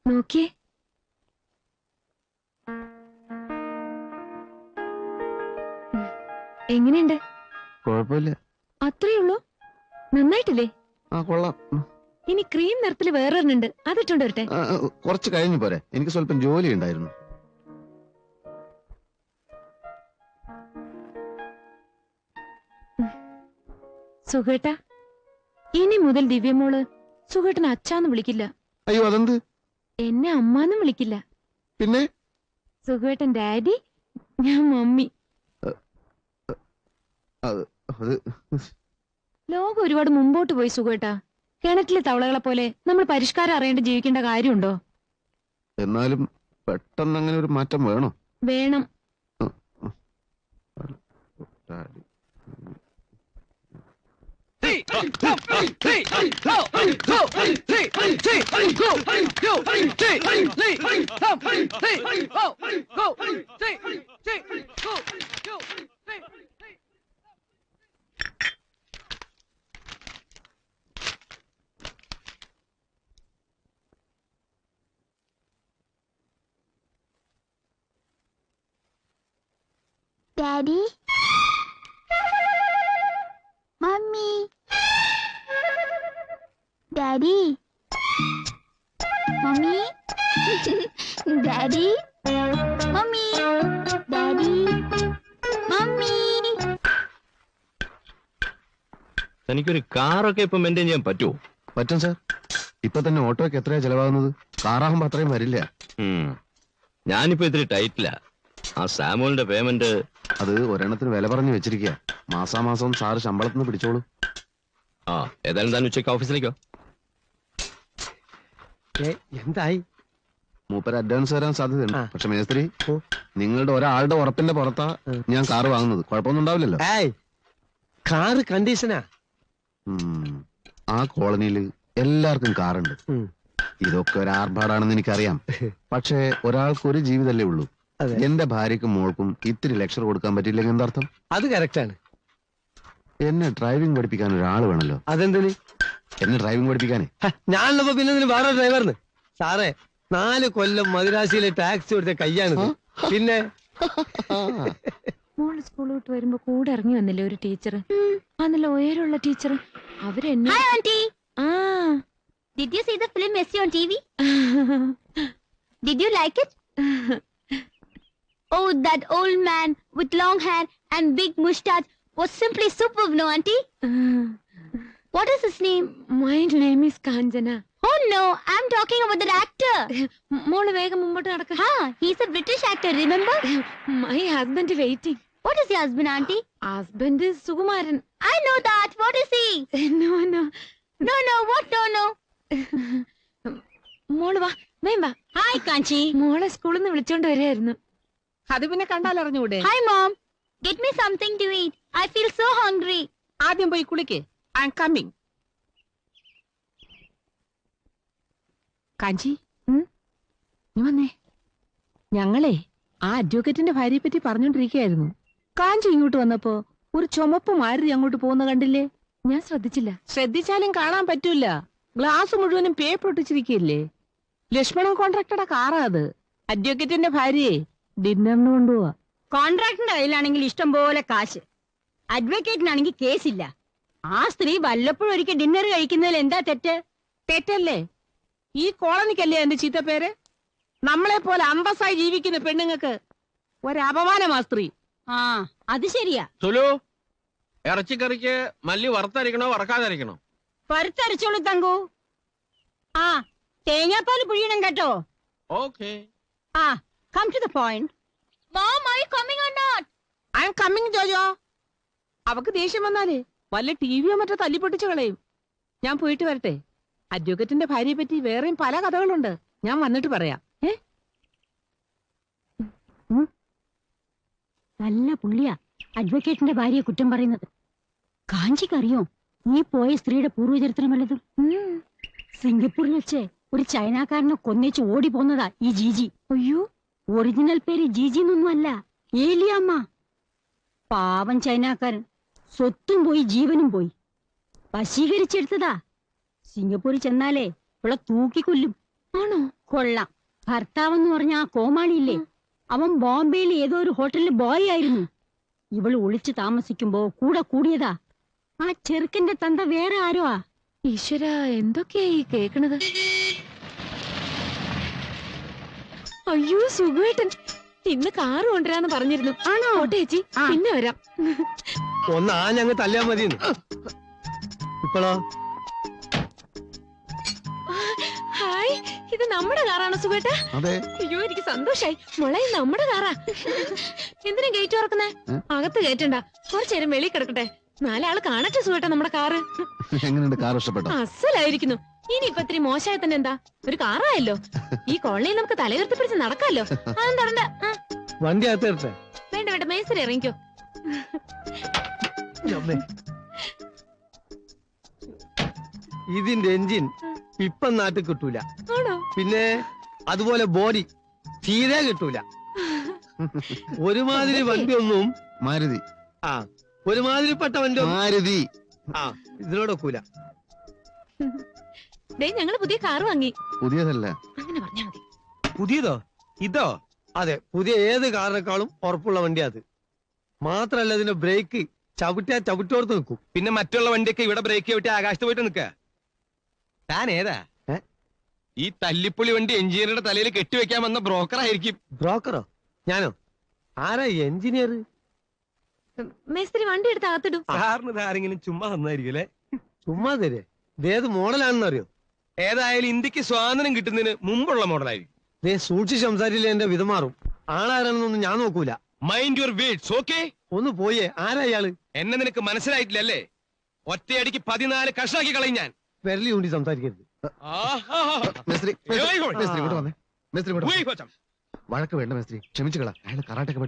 നോക്കിയേ. എങ്ങനെയുണ്ട്? കുഴപ്പമില്ല. അത്രേ ഉള്ളൂ? നന്നായിട്ടില്ലേ? ആ കൊള്ളാം. ഇനി ക്രീം നിറത്തില് വേറൊരെണ്ണുണ്ട്, അതിട്ടുണ്ട് വരട്ടെ. കുറച്ച് കഴിഞ്ഞു പോരെ, എനിക്ക് സ്വല്പം ജോലി ഉണ്ടായിരുന്നു. സുഖേട്ടാ, ഇനി മുതൽ ദിവ്യമോള് സുഖേട്ടന് അച്ഛാന്ന് വിളിക്കില്ല. അയ്യോ, അതെന്ത്? എന്നെ അമ്മാന്നും വിളിക്കില്ല. പിന്നെ സുഖേട്ടൻ ഡാഡി, ഞാൻ മമ്മി. ലോകം ഒരുപാട് മുമ്പോട്ട് പോയി സുഖേട്ടാ. കിണറ്റിലെ തവളകളെ പോലെ നമ്മൾ പരിഷ്കാരം അറിയേണ്ട ജീവിക്കേണ്ട കാര്യമുണ്ടോ? എന്നാലും പെട്ടെന്ന് അങ്ങനെ ഒരു മാറ്റം വേണോ? വേണം. Daddy? Mommy? Daddy? Mommy? Daddy? Mommy? Daddy? Mommy? തനിക്കൊരു കാറൊക്കെ ഇപ്പൊ മെയിൻറ്റെയിൻ ചെയ്യാൻ പറ്റുമോ? പറ്റും സാർ. ഇപ്പൊ തന്നെ ഓട്ടോയ്ക്ക് എത്രയാ ചെലവാകുന്നത്? കാറാകുമ്പോ അത്രയും വരില്ല. ഞാനിപ്പോ ഇത്തിരി ടൈറ്റില്ല. ആ സാമുവലിന്റെ പേയ്മെന്റ് അത് ഒരെണ്ണത്തിന് വില പറഞ്ഞു വെച്ചിരിക്കുക. മാസാമാസം സാറ് ശമ്പളത്തിന് പിടിച്ചോളൂ. ആ ഏതായാലും താൻ ഉച്ചയ്ക്ക് ഓഫീസിലേക്കോ? എന്തായി? മൂപ്പര് അഡ്വാൻസ് തരാൻ സാധ്യതയുണ്ട്. പക്ഷെ മേസ്ത്രി, നിങ്ങളുടെ ഒരാളുടെ ഉറപ്പിന്റെ പുറത്താ ഞാൻ കാറ് വാങ്ങുന്നത്. കുഴപ്പമൊന്നും ഉണ്ടാവില്ലല്ലോ. കാറ് കണ്ടീഷനാ. ആ കോളനിയിൽ എല്ലാവർക്കും കാറുണ്ട്. ഇതൊക്കെ ഒരു ആർഭാടാണെന്ന് എനിക്കറിയാം. പക്ഷെ ഒരാൾക്ക് ഒരു ജീവിതമല്ലേ ഉള്ളൂ. എന്റെ ഭാര്യക്കും മോൾക്കും ഇത്തിരി ലെക്ചർ കൊടുക്കാൻ പറ്റില്ലെങ്കിൽ എന്താർത്ഥം? അത് കറക്റ്റാണ്. എന്നെ ഡ്രൈവിംഗ് പഠിപ്പിക്കാൻ ഒരാള് വേണല്ലോ. അതെന്തിന്? എന്നെ ഡ്രൈവിംഗ് പഠിപ്പിക്കാനേ. ഞാനുള്ളപ്പോ പിന്നെ വേറെ ഡ്രൈവറിന്. സാറേ, 4 കൊല്ലം മദിരാശിയിലെ ടാക്സി കൊടുത്ത കയ്യാണിത്. പിന്നെ മോള് സ്കൂൾ വിട്ട് വരുമ്പോ കൂടെ ഇറങ്ങി വന്നില്ലേ ഒരു ടീച്ചർ? നല്ല ഉയരമുള്ള ടീച്ചർ. അവരെന്നെ. Hi, Auntie. Ah. Did you see the film Messi on TV? Did you like it? Oh, that old man with long hair and big mustache was simply superb, no, Auntie? What is his name? My name is Kanjana. Oh no, I'm talking about that actor. മോള് വേഗം മുമ്പോട്ട് നടക്ക. He's a British actor, remember? My husband waiting. What is your husband, Auntie? Husband is Sukumaran. I know that. What is he? No. No, what? No. മോള് വാ, വേം വാ. Hi, Kanchi. മോളെ സ്കൂളിൽ നിന്ന് വിളിച്ചോണ്ട് വരികയായിരുന്നു. അത് പിന്നെ കണ്ടാലറിഞ്ഞൂടെ? Hi, Mom. Get me something to eat. I feel so hungry. ആദ്യം പോയി കുളിക്ക്. I am coming. കാഞ്ചി, നീ വന്നേ. ഞങ്ങളെ ആ അഡ്വക്കേറ്റിന്റെ ഭാര്യയെ പറ്റി പറഞ്ഞോണ്ടിരിക്കുകയായിരുന്നു. കാഞ്ചി ഇങ്ങോട്ട് വന്നപ്പോ ഒരു ചുമപ്പ് മാരുതി അങ്ങോട്ട് പോകുന്ന കണ്ടില്ലേ? ഞാൻ ശ്രദ്ധിച്ചില്ല. ശ്രദ്ധിച്ചാലും കാണാൻ പറ്റൂല. ഗ്ലാസ് മുഴുവനും പേപ്പർ ഒട്ടിച്ചിരിക്കല്ലേ. ലക്ഷ്മണൻ കോൺട്രാക്ടറുടെ കാറാ അത്. അഡ്വക്കേറ്റിന്റെ ഭാര്യയെ ഡിന്നറിന് കൊണ്ടുപോവാ. കോൺട്രാക്ടറിന്റെ കയ്യിലാണെങ്കിൽ ഇഷ്ടം പോലെ കാശ്, അഡ്വക്കേറ്റിനാണെങ്കിൽ കേസില്ല. ആ സ്ത്രീ വല്ലപ്പോഴും ഒരിക്കൽ ഡിന്നർ കഴിക്കുന്നതിൽ എന്താ തെറ്റ്? തെറ്റല്ലേ? ഈ കോളനിക്കല്ലേ എന്റെ ചീത്തപ്പേര്? നമ്മളെ പോലെ അന്തസ്സായി ജീവിക്കുന്ന പെണ്ണുങ്ങൾക്ക് ഒരപമാനമാ സ്ത്രീ. ആ അത് ശരിയാ. സുലു, ഇറച്ചിക്കറിക്ക് മല്ലി വറുത്തരക്കണോ വറക്കാതരക്കണോ? പരുത്തരച്ചോളൂ തങ്കു. ആ തേങ്ങാപ്പാൽ പുഴിയണം കേട്ടോ. ഓക്കേ. ആ come to the point. Mom, are you coming or not? I am coming Jojo. അവക്ക് ദേഷ്യം വന്നാലേ വല്ല ടിവിയോ മറ്റോ തല്ലിപ്പൊട്ടിച്ചു കളയും. ഞാൻ പോയിട്ട് വരട്ടെ. അഡ്വക്കേറ്റിന്റെ ഭാര്യയെ പറ്റി വേറെയും പല കഥകളുണ്ട്. ഞാൻ വന്നിട്ട് പറയാം. നല്ല പുള്ളിയാ അഡ്വക്കേറ്റിന്റെ ഭാര്യയെ കുറ്റം പറയുന്നത്. കാഞ്ചിക്കറിയോ നീ പോയ സ്ത്രീയുടെ പൂർവ്വചരിത്രം വല്ലതും? സിംഗപ്പൂരിൽ വെച്ച് ഒരു ചൈനക്കാരനെ കൊന്നേച്ച് ഓടി പോന്നതാ ഈ ജീജി. അയ്യോ, ഒറിജിനൽ പേര് ജീജി എന്നൊന്നും അല്ല, ഏലിയമ്മ. പാവം ചൈനക്കാരൻ സ്വത്തും പോയി ജീവനും പോയി. വശീകരിച്ചെടുത്തതാ. സിംഗപ്പൂരിൽ ചെന്നാലേ ഇവിടെ തൂക്കിക്കൊല്ലും. ആണോ? കൊള്ളാം. ഭർത്താവെന്ന് പറഞ്ഞ ആ കോമാളിയില്ലേ, അവൻ ബോംബെയിൽ ഏതോ ഒരു ഹോട്ടലിൽ ബോയ് ആയിരുന്നു. ഇവള് ഒളിച്ചു താമസിക്കുമ്പോ കൂടെ കൂടിയതാ. ആ ചെറുക്കന്റെ തന്ത വേറെ ആരോ. ഈശ്വര, എന്തൊക്കെയാ ഈ കേക്കണത്? അയ്യോ സുഖേട്ടൻ, ഇന്ന് കാറ് കൊണ്ടുവരാന്ന് പറഞ്ഞിരുന്നു. ആണോ? ഓട്ടെ ചേച്ചി, ആ. പിന്നെ വരാം. ഒന്ന് ആഞ്ഞങ്ങ് തല്ലാ മതിയെന്ന്. ഇപ്പോഴോ? ഹായ്, ഇത് നമ്മുടെ കാറാണോ സുഖേട്ട? അതെ. അയ്യോ എനിക്ക് സന്തോഷായി. മോളെ നമ്മുടെ കാറാ. എന്തിനാ ഗേറ്റ് തുറക്കുന്നേ? അകത്ത് കയറ്റണ്ട, കുറച്ചേരം വെളി കിടക്കട്ടെ. നാലാള് കാണട്ടെ സുഖേട്ട നമ്മുടെ കാറ്. എങ്ങനെയുണ്ട്? കാർ ഇഷ്ടപ്പെട്ടോ? അസലായിരിക്കുന്നു. ഇനി ഇപ്പൊ ഇത്തിരി മോശമായി തന്നെ എന്താ, ഒരു കാറായല്ലോ. ഈ കോളനിയിൽ നമുക്ക് തലയുയർത്തി പിടിച്ച് നടക്കാമല്ലോ. അതൊന്നും തരണ്ട. വണ്ടി അകത്ത് ഇരട്ടെ? വേണ്ട വേണ്ട, മേസ്തിരി ഇറങ്ങിക്കോ. ഇതിന്റെ എഞ്ചിൻ ഇപ്പം നാട്ടിൽ കിട്ടൂല. ആണോ? പിന്നെ അതുപോലെ ബോഡി തീരെ കിട്ടൂല. ഒരുമാതിരി വണ്ടിയൊന്നും മാരുതി. ആ ഒരുമാതിരിപ്പെട്ട വണ്ടി മാരുതി. ആ ഇതിനോടൊക്കൂല. ദേ ഞങ്ങള് പുതിയ കാറ് വാങ്ങി. പുതിയതല്ല. അങ്ങനെ പറഞ്ഞാ മതി. പുതിയതോ? ഇതോ? അതെ, പുതിയ ഏത് കാറിനേക്കാളും ഉറപ്പുള്ള വണ്ടിയാ അത്. മാത്രല്ല ഇതിന്റെ ബ്രേക്ക് ചവിട്ടിയാ ചവിട്ടോർത്ത് നിൽക്കും. പിന്നെ മറ്റുള്ള വണ്ടിയൊക്കെ ഇവിടെ ബ്രേക്ക് ചവിട്ടി ആകാശത്ത് പോയിട്ട് നിക്ക. താൻ ഏതാ? ഏ? ഈ തല്ലിപ്പൊളി വണ്ടി എഞ്ചിനീയറുടെ തലയിൽ കെട്ടിവെക്കാൻ വന്ന ബ്രോക്കർ ആയിരിക്കും. ബ്രോക്കറോ? ഞാനോ? ആരാ എഞ്ചിനീയർ? മേസ്തിരി വണ്ടി എടുത്ത് അകത്തിടും. സാറിന് ആരെങ്കിലും ചുമ്മാ തന്നായിരിക്കും അല്ലേ? ചുമ്മാ തരേ. ഇതേത് മോഡലാണെന്ന് അറിയോ? ഏതായാലും ഇന്ത്യക്ക് സ്വാതന്ത്ര്യം കിട്ടുന്നതിന് മുമ്പുള്ള മോഡലായിരിക്കും. ദേ സൂക്ഷിച്ച് സംസാരിച്ചില്ല എന്റെ വിധമാറും. ആളാരാണെന്നൊന്നും ഞാൻ നോക്കൂല. Mind your words, okay? ഒന്ന് പോയേ. ആരാ ഇയാള്? എന്നെ നിനക്ക് മനസ്സിലായിട്ടില്ലല്ലേ? ഒറ്റയടിക്ക് 14 കഷ്ണാക്കി കളയും ഞാൻ. വിരലി കൊണ്ട് സംസാരിക്കരുത്. ആഹാ. മേസ്ത്രി, ഏയ്, മേസ്ത്രി ഇങ്ങോട്ട് വന്നേ. മേസ്ത്രി ഇങ്ങോട്ട് വന്നേ. ഉയ്, കൊച്ചം. വഴക്ക് വേണ്ട മേസ്ത്രി, ക്ഷമിച്ചുകളാ. അയാൾ കറാട്ടൊക്കെ